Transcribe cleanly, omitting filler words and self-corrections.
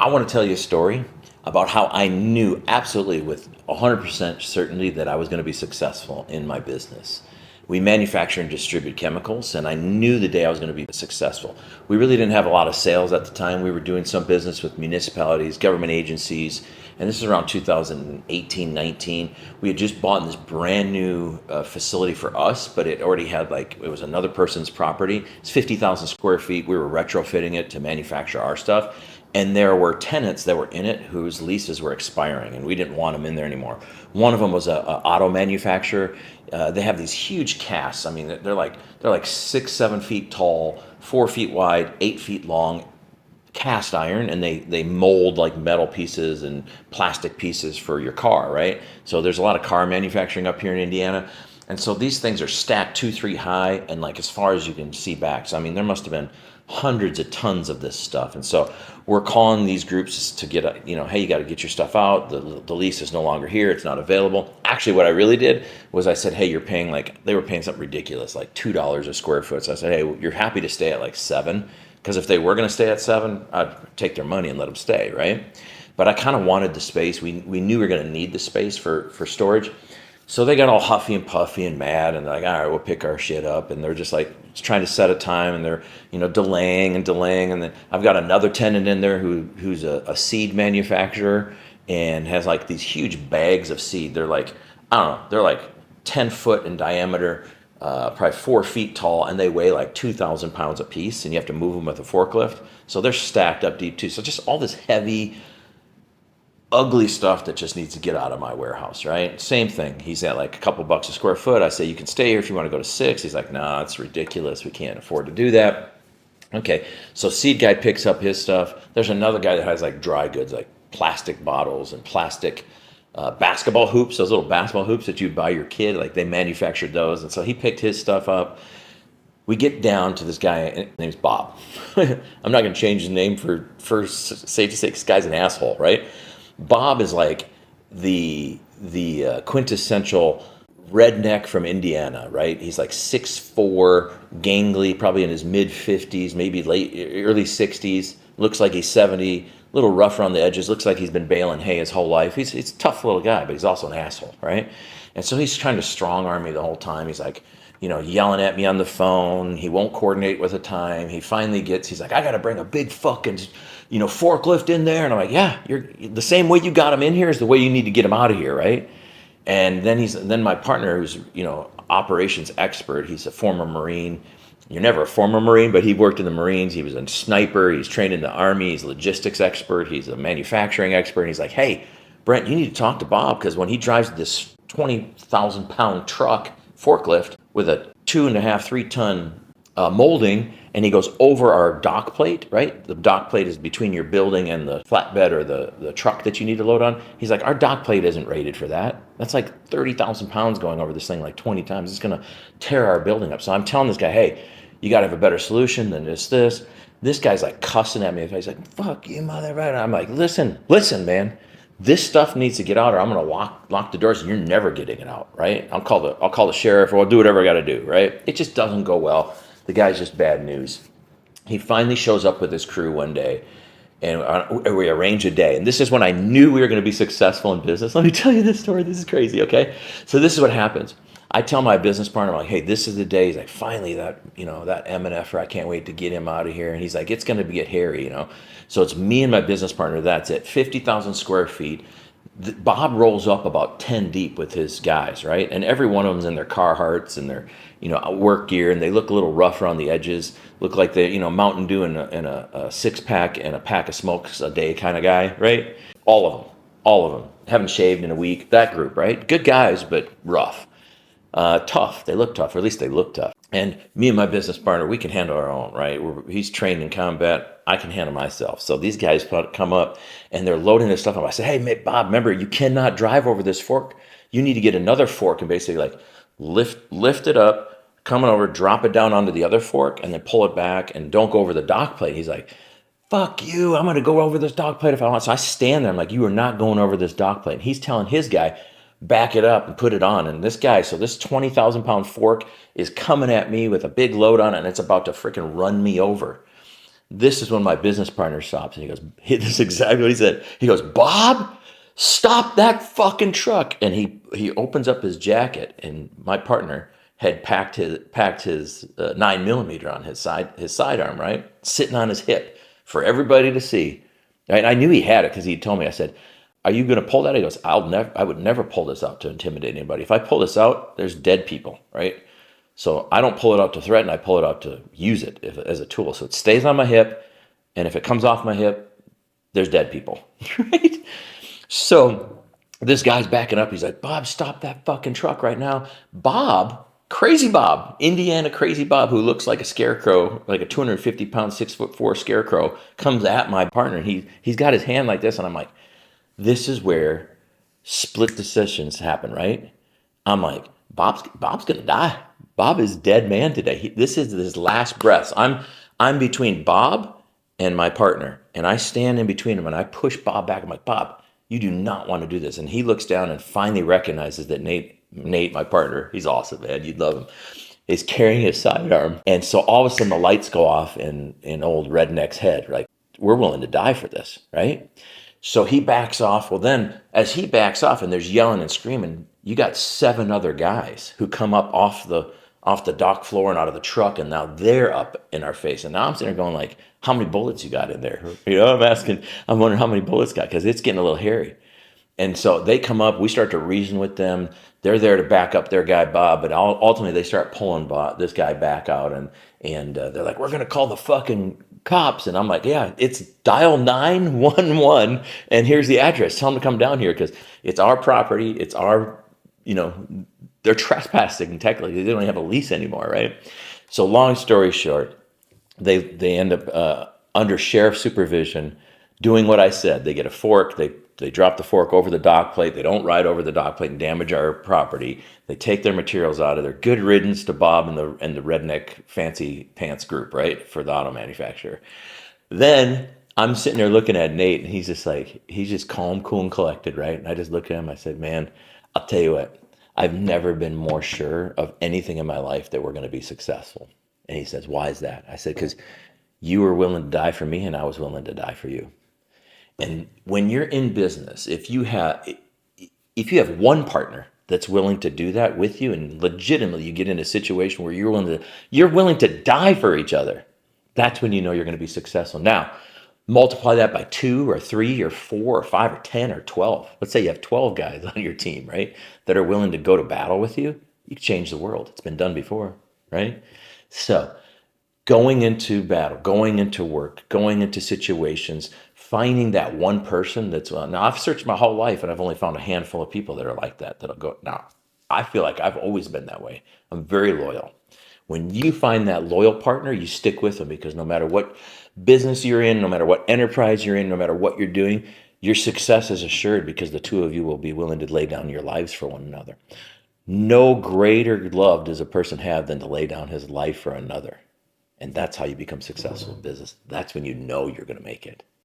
I want to tell you a story about how I knew absolutely with 100% certainty that I was going to be successful in my business. We manufacture and distribute chemicals, and I knew the day I was going to be successful. We really didn't have a lot of sales at the time. We were doing some business with municipalities, government agencies, and this is around 2018, 19. We had just bought this brand new facility for us, but it already had it was another person's property. It's 50,000 square feet. We were retrofitting it to manufacture our stuff. And there were tenants that were in it whose leases were expiring, and we didn't want them in there anymore. One of them was a auto manufacturer. They have these huge casts. I mean, they're like 6, 7 feet tall, 4 feet wide, 8 feet long, cast iron, and they mold like metal pieces and plastic pieces for your car, right? So there's a lot of car manufacturing up here in Indiana. And so these things are stacked 2, 3 high, and like as far as you can see back. So I mean, there must have been hundreds of tons of this stuff. And so we're calling these groups to get hey, you got to get your stuff out. The lease is no longer here. It's not available. Actually, what I really did was I said, hey, you're paying they were paying something ridiculous, like $2 a square foot. So I said, hey, you're happy to stay at like 7, because if they were going to stay at 7, I'd take their money and let them stay, right? But I kind of wanted the space. We knew we were going to need the space for storage. So they got all huffy and puffy and mad, and they're like, all right, we'll pick our shit up. And they're just like trying to set a time, and they're, delaying. And then I've got another tenant in there who's a seed manufacturer and has like these huge bags of seed. They're like, I don't know, they're like 10 foot in diameter, probably 4 feet tall, and they weigh like 2,000 pounds a piece, and you have to move them with a forklift. So they're stacked up deep too. So just all this heavy, ugly stuff that just needs to get out of my warehouse, right? Same thing. He's at like a couple bucks a square foot. I say, you can stay here if you want to go to 6. He's like, nah, it's ridiculous. We can't afford to do that. Okay, so seed guy picks up his stuff. There's another guy that has like dry goods, like plastic bottles and plastic basketball hoops, those little basketball hoops that you buy your kid, like they manufactured those. And so he picked his stuff up. We get down to this guy, his name's Bob. I'm not going to change his name for safety's sake. This guy's an asshole, right? Bob is like the quintessential redneck from Indiana, right? He's like 6'4", gangly, probably in his mid-50s, maybe early 60s. Looks like he's 70, a little rough around the edges. Looks like he's been baling hay his whole life. He's a tough little guy, but he's also an asshole, right? And so he's trying to strong arm me the whole time. He's like, yelling at me on the phone. He won't coordinate with a time. He finally he's like, I got to bring a big fucking, forklift in there. And I'm like, yeah, you're the same way you got him in here is the way you need to get him out of here, right? And then my partner, who's, operations expert, he's a former Marine. You're never a former Marine, but he worked in the Marines. He was a sniper. He's trained in the Army. He's a logistics expert. He's a manufacturing expert. And he's like, hey, Brent, you need to talk to Bob, because when he drives this 20,000 pound truck forklift with a 2.5, 3-ton molding, and he goes over our dock plate, right? The dock plate is between your building and the flatbed or the truck that you need to load on. He's like, our dock plate isn't rated for that. That's like 30,000 pounds going over this thing like 20 times. It's going to tear our building up. So I'm telling this guy, hey, you got to have a better solution than this. This guy's like cussing at me. He's like, fuck you, mother. I'm like, listen, man. This stuff needs to get out, or I'm going to lock the doors, and you're never getting it out, right? I'll call the sheriff, or I'll do whatever I got to do, right? It just doesn't go well. The guy's just bad news. He finally shows up with his crew one day, and we arrange a day. And this is when I knew we were going to be successful in business. Let me tell you this story. This is crazy, okay? So this is what happens. I tell my business partner, I'm like, hey, this is the day. He's like, finally, that MNFer, I can't wait to get him out of here. And he's like, it's going to get hairy, So it's me and my business partner. That's it. 50,000 square feet. Bob rolls up about 10 deep with his guys, right? And every one of them's in their Carhartts and their, work gear, and they look a little rough around the edges. Look like they, Mountain Dew and a 6-pack and a pack of smokes a day kind of guy, right? All of them. Haven't shaved in a week. That group, right? Good guys, but rough. Tough. They look tough, or at least they look tough. And me and my business partner, we can handle our own, right? He's trained in combat. I can handle myself. So these guys come up, and they're loading this stuff up. I say, hey, Bob, remember, you cannot drive over this fork. You need to get another fork and basically like lift it up, come over, drop it down onto the other fork, and then pull it back, and don't go over the dock plate. He's like, fuck you. I'm going to go over this dock plate if I want. So I stand there. I'm like, you are not going over this dock plate. And he's telling his guy, back it up and put it on. And this guy, so this 20,000 pound fork is coming at me with a big load on it, and it's about to freaking run me over. This is when my business partner stops and he goes, this is exactly what he said. He goes, Bob, stop that fucking truck. And he opens up his jacket, and my partner had packed his 9 millimeter on his sidearm, right? Sitting on his hip for everybody to see. Right? I knew he had it because he told me. I said, "Are you going to pull that?" He goes, I would never pull this out to intimidate anybody. If I pull this out, there's dead people, right? So I don't pull it out to threaten. I pull it out to use it as a tool. So it stays on my hip, and if it comes off my hip, there's dead people, right? So this guy's backing up. He's like, Bob, stop that fucking truck right now. Bob, crazy Bob, Indiana crazy Bob, who looks like a scarecrow, like a 250-pound, 6'4" scarecrow, comes at my partner. He's got his hand like this, and I'm like, this is where split decisions happen, right? I'm like, Bob's gonna die. Bob is dead man today. This is his last breaths. I'm between Bob and my partner, and I stand in between them, and I push Bob back. I'm like, Bob, you do not want to do this. And he looks down and finally recognizes that Nate, my partner, he's awesome, man. You'd love him, is carrying his sidearm. And so all of a sudden the lights go off in old redneck's head. Like, we're willing to die for this, right? So he backs off. Well, then as he backs off and there's yelling and screaming, you got 7 other guys who come up off the dock floor and out of the truck, and now they're up in our face. And now I'm sitting there going like, how many bullets you got in there? You know, I'm wondering how many bullets got, because it's getting a little hairy. And so they come up, we start to reason with them. They're there to back up their guy, Bob, but ultimately they start pulling this guy back out, and they're like, we're going to call the fucking cops. And I'm like, yeah, it's dial 911, and here's the address. Tell them to come down here, because it's our property. It's our, they're trespassing technically. They don't have a lease anymore, right? So long story short, they end up under sheriff supervision doing what I said. They get a fork. They drop the fork over the dock plate. They don't ride over the dock plate and damage our property. They take their materials out of there. Good riddance to Bob and the redneck fancy pants group, right, for the auto manufacturer. Then I'm sitting there looking at Nate, and he's just calm, cool, and collected, right? And I just look at him. I said, man, I'll tell you what. I've never been more sure of anything in my life that we're going to be successful. And he says, why is that? I said, because you were willing to die for me, and I was willing to die for you. And when you're in business, if you have one partner that's willing to do that with you, and legitimately you get in a situation where you're willing to die for each other, that's when you know you're going to be successful. Now, multiply that by 2 or 3 or 4 or 5 or 10 or 12. Let's say you have 12 guys on your team, right, that are willing to go to battle with you. You can change the world. It's been done before, right? So going into battle, going into work, going into situations, finding that one person now I've searched my whole life and I've only found a handful of people that are like that'll go. Now, I feel like I've always been that way. I'm very loyal. When you find that loyal partner, you stick with them, because no matter what business you're in, no matter what enterprise you're in, no matter what you're doing, your success is assured, because the two of you will be willing to lay down your lives for one another. No greater love does a person have than to lay down his life for another. And that's how you become successful in business. That's when you know you're going to make it.